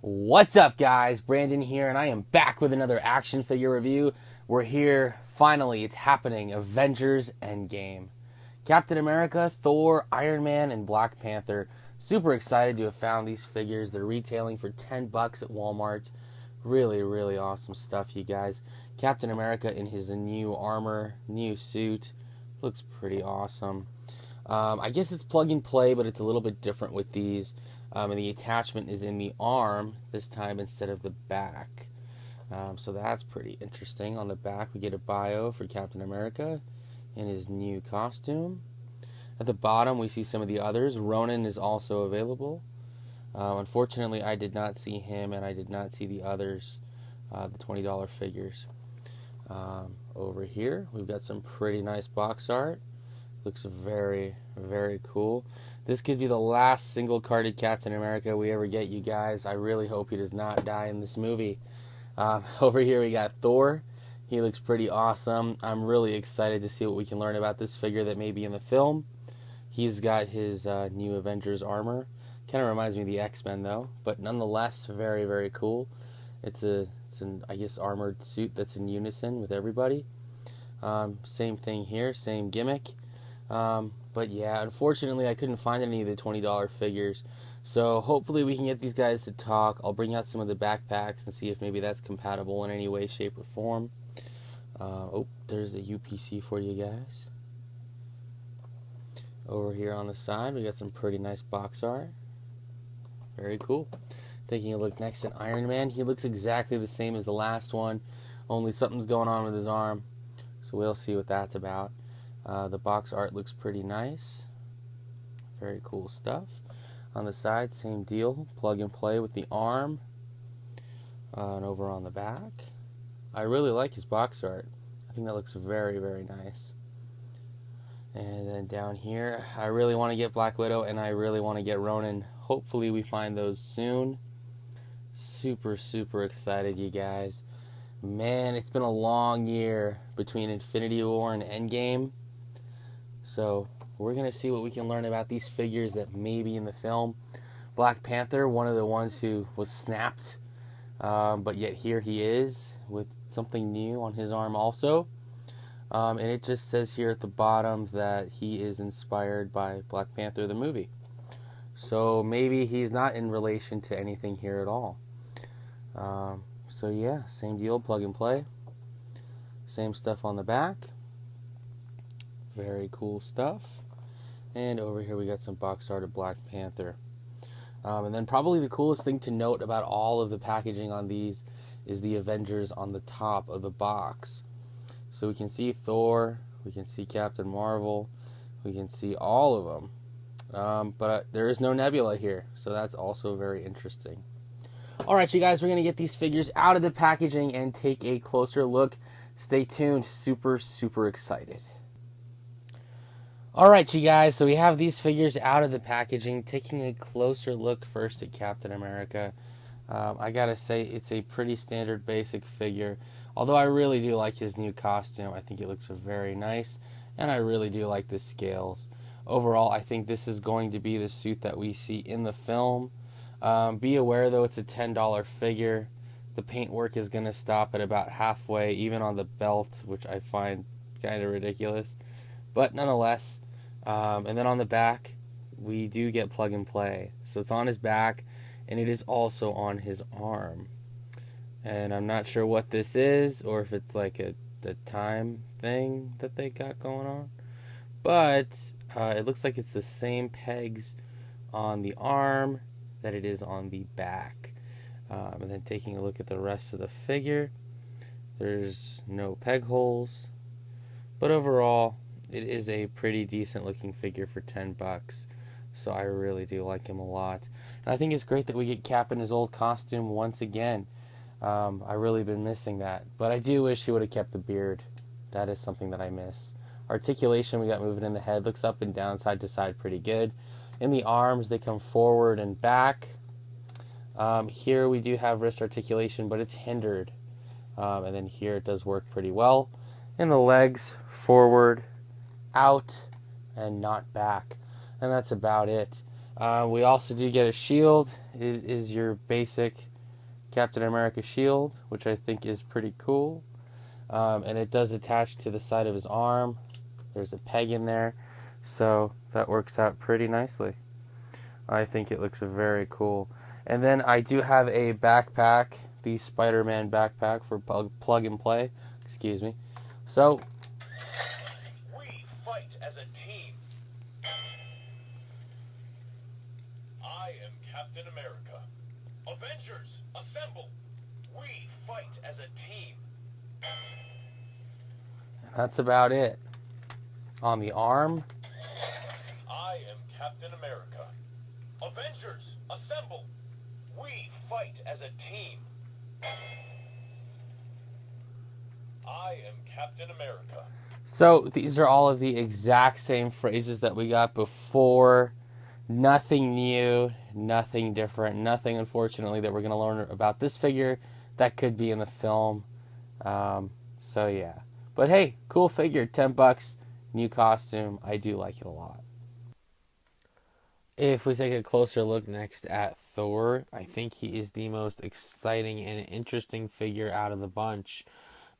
What's up, guys? Brandon here, and I am back with another action figure review. We're here, finally, it's happening. Avengers Endgame. Captain America, Thor, Iron Man, and Black Panther. Super excited to have found these figures. They're retailing for $10 at Walmart. Really, really awesome stuff, you guys. Captain America in his new armor, new suit. Looks pretty awesome. I guess it's plug and play, but it's a little bit different with these. And the attachment is in the arm this time instead of the back. So that's pretty interesting. On the back, we get a bio for Captain America in his new costume. At the bottom, we see some of the others. Ronan is also available. Unfortunately, I did not see him, and I did not see the others, the $20 figures. Over here, we've got some pretty nice box art. Looks very, very cool. This could be the last single-carded Captain America we ever get, you guys. I really hope he does not die in this movie. Over here we got Thor. He looks pretty awesome. I'm really excited to see what we can learn about this figure that may be in the film. He's got his new Avengers armor. Kind of reminds me of the X-Men, though. But nonetheless, very, very cool. It's an, I guess, armored suit that's in unison with everybody. Same thing here, same gimmick. But yeah, unfortunately, I couldn't find any of the $20 figures. So hopefully we can get these guys to talk. I'll bring out some of the backpacks and see if maybe that's compatible in any way, shape, or form. Oh, there's a UPC for you guys. Over here on the side, we got some pretty nice box art. Very cool. Taking a look next at Iron Man. He looks exactly the same as the last one, only something's going on with his arm. So we'll see what that's about. The box art looks pretty nice. Very cool stuff. On the side, same deal. Plug and play with the arm. And over on the back, I really like his box art. I think that looks very, very nice. And then down here, I really want to get Black Widow and I really want to get Ronan. Hopefully we find those soon. Super, super excited, you guys. Man, it's been a long year between Infinity War and Endgame. So we're going to see what we can learn about these figures that may be in the film. Black Panther, one of the ones who was snapped, but yet here he is with something new on his arm also. And it just says here at the bottom that he is inspired by Black Panther the movie. So maybe he's not in relation to anything here at all. So yeah, same deal, plug and play. Same stuff on the back. Very cool stuff. And over here we got some box art of Black Panther. And then probably the coolest thing to note about all of the packaging on these is the Avengers on the top of the box. So we can see Thor, we can see Captain Marvel, we can see all of them. But there is no Nebula here, so that's also very interesting. Alright, you guys, we're going to get these figures out of the packaging and take a closer look. Stay tuned. Super, super excited. Alright, you guys, so we have these figures out of the packaging. Taking a closer look first at Captain America. I gotta say, it's a pretty standard basic figure. Although I really do like his new costume. I think it looks very nice. And I really do like the scales. Overall, I think this is going to be the suit that we see in the film. Be aware, though, it's a $10 figure. The paintwork is going to stop at about halfway, even on the belt, which I find kind of ridiculous. But nonetheless, and then on the back, we do get plug and play. So it's on his back, and it is also on his arm. And I'm not sure what this is, or if it's like a time thing that they got going on. But it looks like it's the same pegs on the arm that it is on the back. And then taking a look at the rest of the figure, there's no peg holes. But overall, it is a pretty decent looking figure for $10. So I really do like him a lot. And I think it's great that we get Cap in his old costume once again. I've really been missing that. But I do wish he would have kept the beard. That is something that I miss. Articulation, we got moving in the head. Looks up and down, side to side, pretty good. In the arms, they come forward and back. Here we do have wrist articulation, but it's hindered. And then here it does work pretty well. In the legs, forward, out, and not back. And that's about it. We also do get a shield. It is your basic Captain America shield, which I think is pretty cool. And it does attach to the side of his arm. There's a peg in there, so that works out pretty nicely. I think it looks very cool. And then I do have a backpack, the Spider-Man backpack for plug and play. Excuse me. So we fight as a team. I am Captain America. Avengers, assemble. We fight as a team. that's about it. On the arm, I am Captain America. Avengers, assemble. We fight as a team. I am Captain America. so these are all of the exact same phrases that we got before. Nothing new, nothing different, nothing, unfortunately, that we're going to learn about this figure that could be in the film. So, yeah. But hey, cool figure, $10, new costume. I do like it a lot. If we take a closer look next at Thor, I think he is the most exciting and interesting figure out of the bunch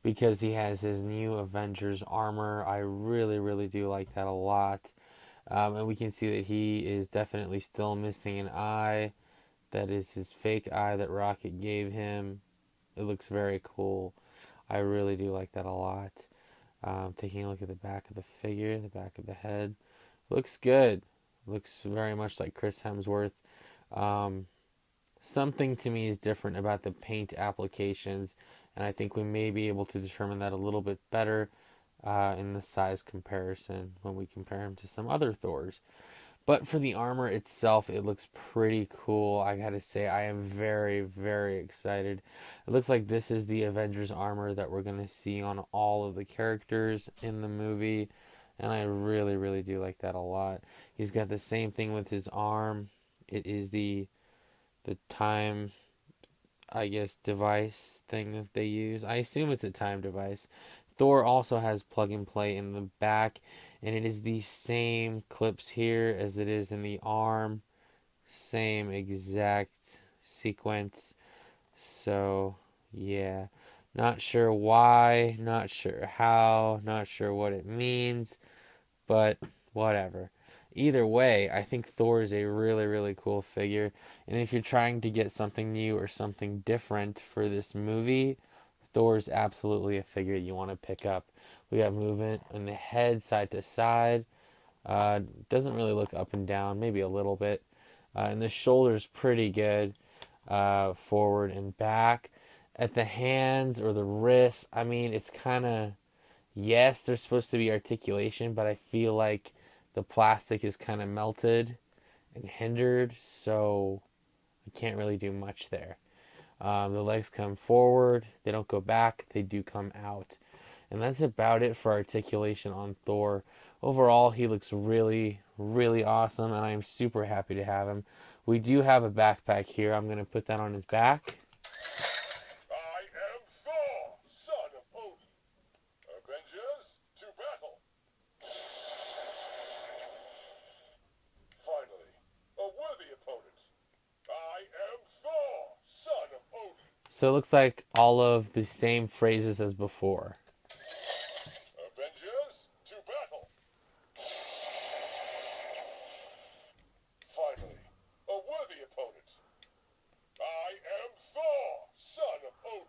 because he has his new Avengers armor. I really, really do like that a lot. And we can see that he is definitely still missing an eye. That is his fake eye that Rocket gave him. It looks very cool. I really do like that a lot. Taking a look at the back of the figure, the back of the head. Looks good. Looks very much like Chris Hemsworth. Something to me is different about the paint applications, and I think we may be able to determine that a little bit better in the size comparison when we compare him to some other Thors. But for the armor itself, it looks pretty cool. I gotta say, I am very, very excited. It looks like this is the Avengers armor that we're gonna see on all of the characters in the movie. And I really, really do like that a lot. He's got the same thing with his arm. It is the time, I guess, device thing that they use. I assume it's a time device. Thor also has plug and play in the back, and it is the same clips here as it is in the arm. Same exact sequence. So, yeah. Not sure why, not sure how, not sure what it means, but whatever. Either way, I think Thor is a really, really cool figure. And if you're trying to get something new or something different for this movie, Thor's absolutely a figure you want to pick up. We have movement in the head, side to side. Doesn't really look up and down, maybe a little bit. And the shoulder's pretty good, forward and back. At the hands or the wrists, I mean, it's kind of, yes, there's supposed to be articulation, but I feel like the plastic is kind of melted and hindered, so I can't really do much there. The legs come forward, they don't go back, they do come out. And that's about it for articulation on Thor. Overall, he looks really, really awesome, and I am super happy to have him. We do have a backpack here. I'm going to put that on his back. I am Thor, son of Odin. Avengers, to battle. Finally, a worthy opponent. I am Thor, son of Odin. So it looks like all of the same phrases as before. Avengers, to battle. Finally, a worthy opponent. I am Thor, son of Odin.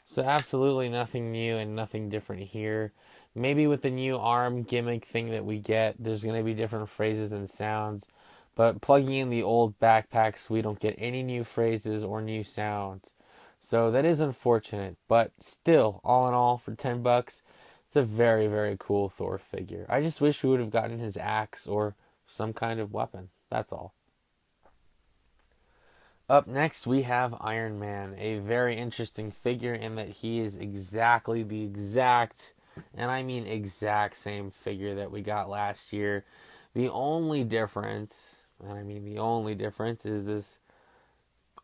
So absolutely nothing new and nothing different here. Maybe with the new arm gimmick thing that we get, there's going to be different phrases and sounds. But plugging in the old backpacks, we don't get any new phrases or new sounds. So that is unfortunate. But still, all in all, for $10, it's a very, very cool Thor figure. I just wish we would have gotten his axe or some kind of weapon. That's all. Up next, we have Iron Man, a very interesting figure in that he is exactly the exact, and I mean exact same figure that we got last year. The only difference, and I mean the only difference, is this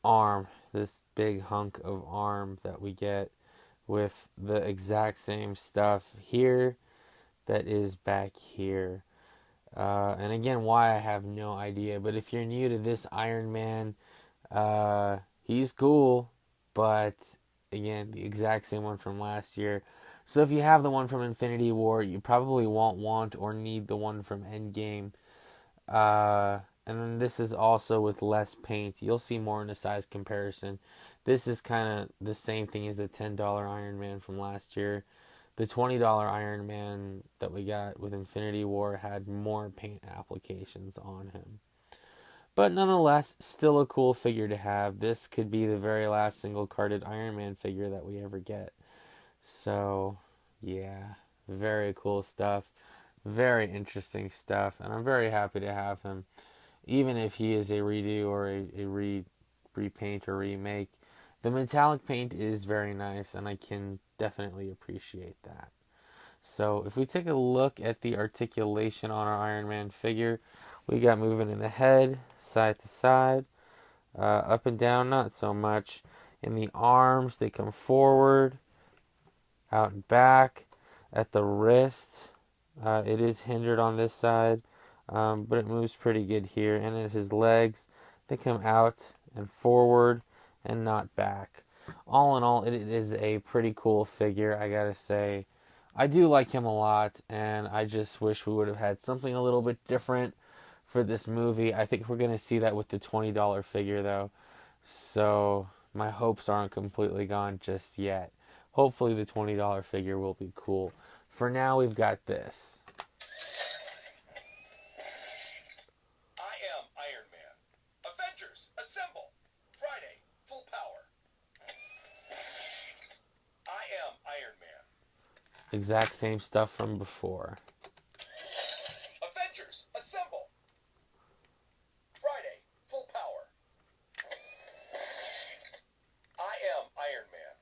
arm, this big hunk of arm that we get with the exact same stuff here that is back here. And again, why I have no idea, but if you're new to this Iron Man, he's cool. but again, the exact same one from last year. So if you have the one from Infinity War, you probably won't want or need the one from Endgame. And then this is also with less paint. You'll see more in the size comparison. This is kind of the same thing as the $10 Iron Man from last year. The $20 Iron Man that we got with Infinity War had more paint applications on him. But nonetheless, still a cool figure to have. This could be the very last single-carded Iron Man figure that we ever get. So, yeah, very cool stuff. Very interesting stuff. And I'm very happy to have him. Even if he is a redo or a repaint or remake, the metallic paint is very nice, and I can definitely appreciate that. So if we take a look at the articulation on our Iron Man figure, we got moving in the head, side to side, up and down, not so much. In the arms, they come forward, out and back. At the wrist, it is hindered on this side, but it moves pretty good here. And at his legs, they come out and forward and not back. All in all, it is a pretty cool figure, I gotta say. I do like him a lot, and I just wish we would have had something a little bit different for this movie. I think we're going to see that with the $20 figure, though. So my hopes aren't completely gone just yet. Hopefully the $20 figure will be cool. For now, we've got this. I am Iron Man. Avengers, assemble! Friday, full power. I am Iron Man. Exact same stuff from before. Avengers, assemble! Friday, full power. I am Iron Man.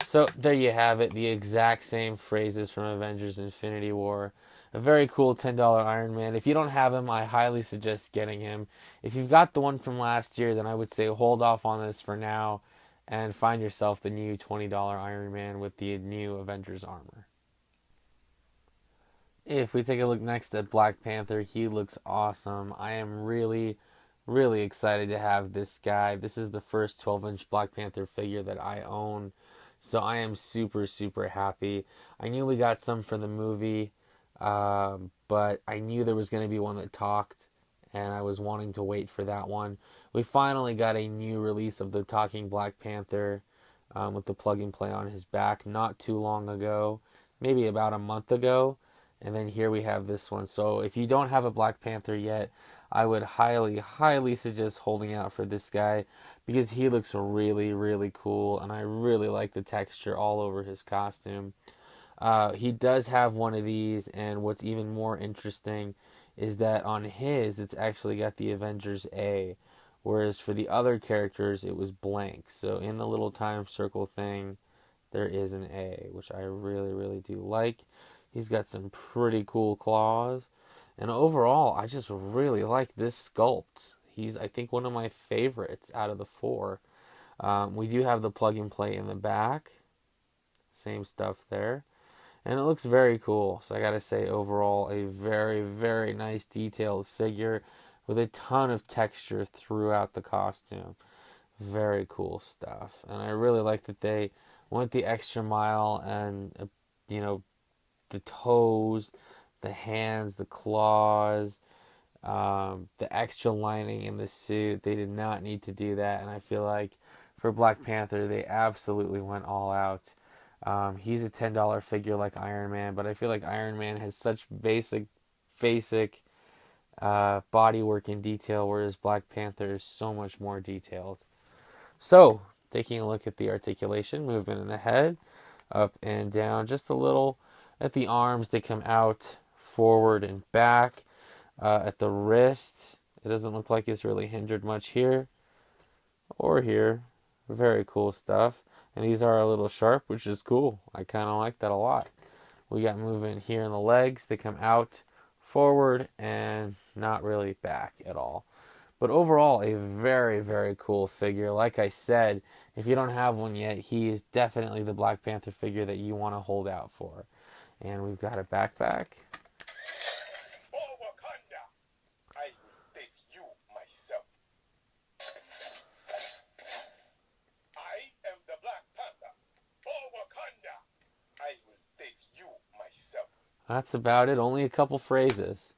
So there you have it, the exact same phrases from Avengers Infinity War. A very cool $10 Iron Man. If you don't have him, I highly suggest getting him. If you've got the one from last year, then I would say hold off on this for now and find yourself the new $20 Iron Man with the new Avengers armor. If we take a look next at Black Panther, he looks awesome. I am really, really excited to have this guy. This is the first 12-inch Black Panther figure that I own, so I am super, super happy. I knew we got some for the movie, but I knew there was going to be one that talked, and I was wanting to wait for that one. We finally got a new release of the talking Black Panther with the plug and play on his back not too long ago, maybe about a month ago. And then here we have this one. So if you don't have a Black Panther yet, I would highly, highly suggest holding out for this guy because he looks really, really cool. And I really like the texture all over his costume. He does have one of these. And what's even more interesting is that on his, it's actually got the Avengers A. Whereas for the other characters, it was blank. So in the little time circle thing, there is an A, which I really, really do like. He's got some pretty cool claws. And overall, I just really like this sculpt. He's, I think, one of my favorites out of the four. We do have the plug and play in the back. Same stuff there. And it looks very cool. So I gotta say, overall, a very, very nice detailed figure with a ton of texture throughout the costume. Very cool stuff. And I really like that they went the extra mile and, the toes, the hands, the claws, the extra lining in the suit. They did not need to do that, and I feel like for Black Panther, they absolutely went all out. He's a $10 figure like Iron Man, but I feel like Iron Man has such basic bodywork and detail, whereas Black Panther is so much more detailed. So, taking a look at the articulation, movement in the head, up and down, just a little. At the arms, they come out, forward and back. At the wrist, it doesn't look like it's really hindered much here or here. Very cool stuff. And these are a little sharp, which is cool. I kind of like that a lot. We got movement here in the legs. They come out, forward, and not really back at all. But overall, a very, very cool figure. Like I said, if you don't have one yet, he is definitely the Black Panther figure that you want to hold out for. And we've got a backpack. For Wakanda, I will save you myself. I am That's about it. Only a couple phrases.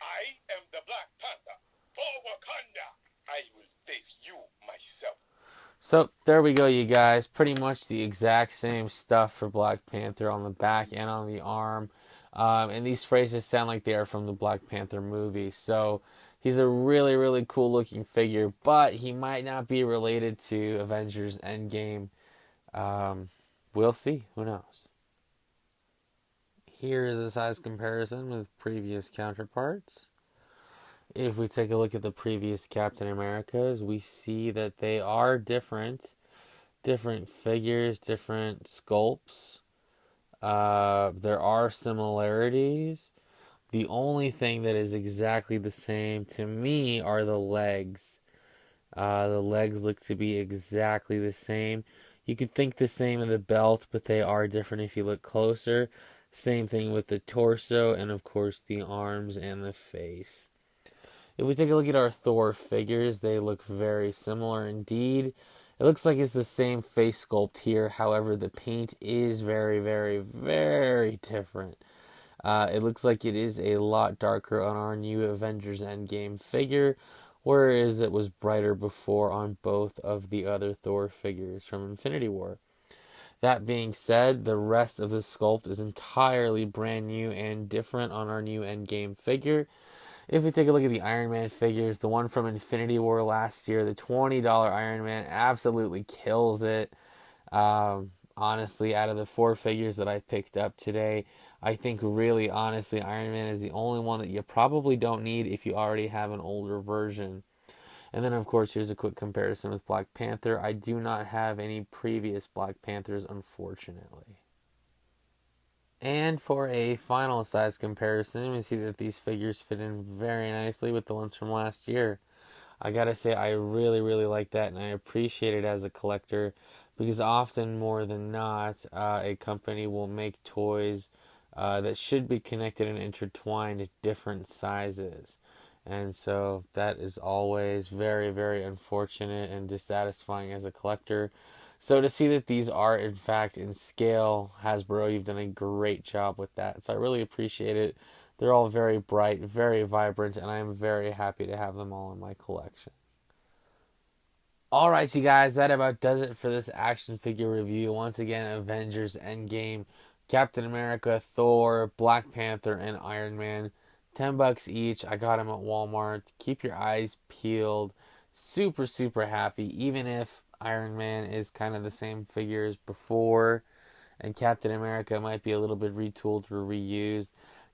I am the Black Panther. For Wakanda, I will face you myself. So there we go, you guys. Pretty much the exact same stuff for Black Panther on the back and on the arm. And these phrases sound like they are from the Black Panther movie. So he's a really, really cool looking figure, but he might not be related to Avengers Endgame. Um, we'll see. Who knows? Here is a size comparison with previous counterparts. If we take a look at the previous Captain Americas, we see that they are different. Different figures, different sculpts. There are similarities. The only thing that is exactly the same to me are the legs. The legs look to be exactly the same. You could think the same of the belt, but they are different if you look closer. Same thing with the torso, and of course the arms and the face. If we take a look at our Thor figures, they look very similar indeed. It looks like it's the same face sculpt here. However, the paint is very, very, very different. It looks like it is a lot darker on our new Avengers Endgame figure, whereas it was brighter before on both of the other Thor figures from Infinity War. That being said, the rest of the sculpt is entirely brand new and different on our new Endgame figure. If we take a look at the Iron Man figures, the one from Infinity War last year, the $20 Iron Man absolutely kills it. Honestly, out of the 4 figures that I picked up today, I think really honestly Iron Man is the only one that you probably don't need if you already have an older version. And then of course here's a quick comparison with Black Panther. I do not have any previous Black Panthers, unfortunately. And for a final size comparison, we see that these figures fit in very nicely with the ones from last year. I gotta say, I really, really like that, and I appreciate it as a collector because often more than not, a company will make toys that should be connected and intertwined at different sizes. And so that is always very, very unfortunate and dissatisfying as a collector. So to see that these are in fact in scale, Hasbro, you've done a great job with that. So I really appreciate it. They're all very bright, very vibrant, and I am very happy to have them all in my collection. Alright, you guys, that about does it for this action figure review. Once again, Avengers Endgame, Captain America, Thor, Black Panther, and Iron Man. $10 each. I got them at Walmart. Keep your eyes peeled. Super, super happy, even if Iron Man is kind of the same figure as before, and Captain America might be a little bit retooled or reused.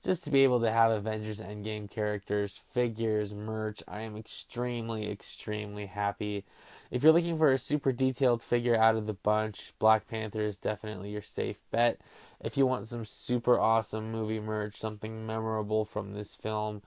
Just to be able to have Avengers Endgame characters, figures, merch, I am extremely, extremely happy. If you're looking for a super detailed figure out of the bunch, Black Panther is definitely your safe bet. If you want some super awesome movie merch, something memorable from this film,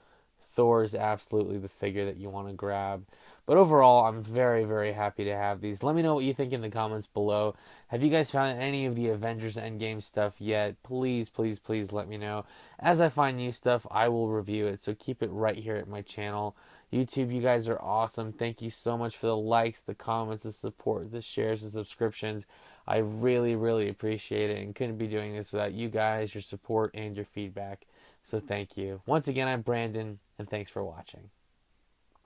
Thor is absolutely the figure that you want to grab. But overall, I'm very, very happy to have these. Let me know what you think in the comments below. Have you guys found any of the Avengers Endgame stuff yet? Please, please, please let me know. As I find new stuff, I will review it. So keep it right here at my channel. YouTube, you guys are awesome. Thank you so much for the likes, the comments, the support, the shares, the subscriptions. I really, really appreciate it and couldn't be doing this without you guys, your support, and your feedback. So thank you. Once again, I'm Brandon, and thanks for watching.